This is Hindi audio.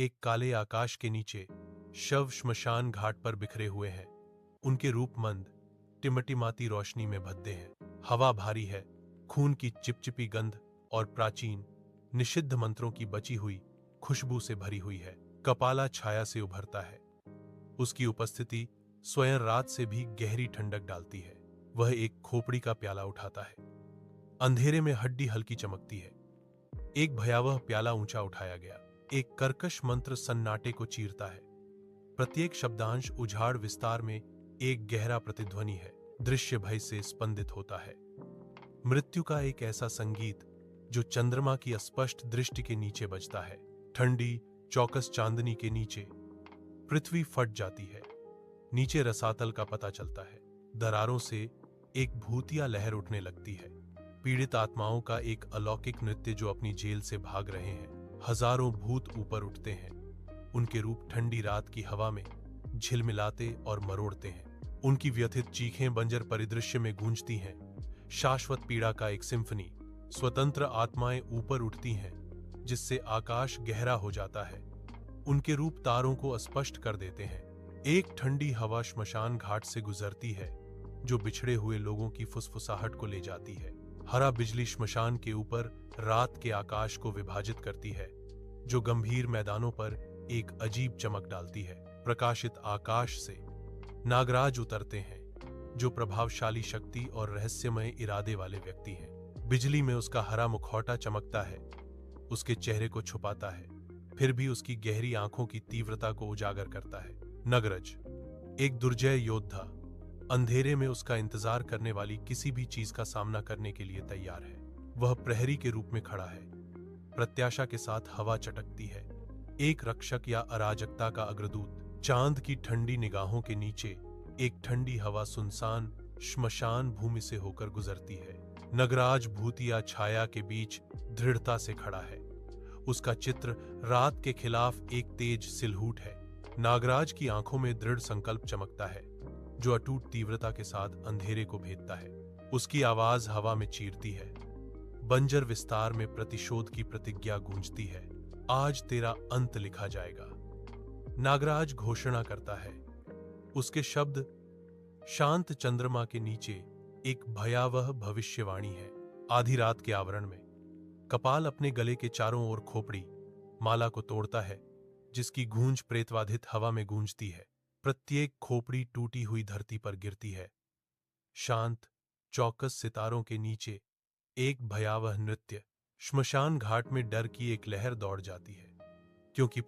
एक काले आकाश के नीचे शव श्मशान घाट पर बिखरे हुए हैं। उनके रूप मंद टिमटिमाती रोशनी में भद्दे हैं। हवा भारी है, खून की चिपचिपी गंध और प्राचीन निषिद्ध मंत्रों की बची हुई खुशबू से भरी हुई है। कपाला छाया से उभरता है। उसकी उपस्थिति स्वयं रात से भी गहरी ठंडक डालती है। वह एक खोपड़ी का प्याला उठाता है। अंधेरे में हड्डी हल्की चमकती है। एक भयावह प्याला ऊंचा उठाया गया। एक कर्कश मंत्र सन्नाटे को चीरता है। प्रत्येक शब्दांश उजाड़ विस्तार में एक गहरा प्रतिध्वनि है। दृश्य भय से स्पंदित होता है। मृत्यु का एक ऐसा संगीत जो चंद्रमा की अस्पष्ट दृष्टि के नीचे बजता है। ठंडी चौकस चांदनी के नीचे पृथ्वी फट जाती है। नीचे रसातल का पता चलता है। दरारों से एक भूतिया लहर उठने लगती है। पीड़ित आत्माओं का एक अलौकिक नृत्य जो अपनी जेल से भाग रहे हैं। हजारों भूत ऊपर उठते हैं। उनके रूप ठंडी रात की हवा में झिलमिलाते और मरोड़ते हैं। उनकी व्यथित चीखें बंजर परिदृश्य में गूंजती हैं। शाश्वत पीड़ा का एक सिम्फनी। स्वतंत्र आत्माएं ऊपर उठती हैं, जिससे आकाश गहरा हो जाता है। उनके रूप तारों को अस्पष्ट कर देते हैं। एक ठंडी हवा श्मशान घाट से गुजरती है, जो बिछड़े हुए लोगों की फुसफुसाहट को ले जाती है। हरा बिजली श्मशान के ऊपर रात के आकाश को विभाजित करती है, जो गंभीर मैदानों पर एक अजीब चमक डालती है। प्रकाशित आकाश से नागराज उतरते हैं, जो प्रभावशाली शक्ति और रहस्यमय इरादे वाले व्यक्ति हैं। बिजली में उसका हरा मुखौटा चमकता है, उसके चेहरे को छुपाता है, फिर भी उसकी गहरी आंखों की तीव्रता को उजागर करता है। नगरज, एक दुर्जय योद्धा, अंधेरे में उसका इंतजार करने वाली किसी भी चीज का सामना करने के लिए तैयार है। वह प्रहरी के रूप में खड़ा है। प्रत्याशा के साथ हवा चटकती है। एक रक्षक या अराजकता का अग्रदूत। चांद की ठंडी निगाहों के नीचे एक ठंडी हवा सुनसान श्मशान भूमि से होकर गुजरती है। नगराज भूतिया छाया के बीच दृढ़ता से खड़ा है। उसका चित्र रात के खिलाफ एक तेज सिलहूट है। नागराज की आंखों में दृढ़ संकल्प चमकता है, जो अटूट तीव्रता के साथ अंधेरे को भेदता है। उसकी आवाज हवा में चीरती है। बंजर विस्तार में प्रतिशोध की प्रतिज्ञा गूंजती है। आज तेरा अंत लिखा जाएगा, नागराज घोषणा करता है। उसके शब्द शांत चंद्रमा के नीचे एक भयावह भविष्यवाणी है। आधी रात के आवरण में कपाल अपने गले के चारों ओर खोपड़ी माला को तोड़ता है, जिसकी गूंज प्रेतवाधित हवा में गूंजती है। प्रत्येक खोपड़ी टूटी हुई धरती पर गिरती है। शांत चौकस सितारों के नीचे एक भयावह नृत्य। श्मशान घाट में डर की एक लहर दौड़ जाती है, क्योंकि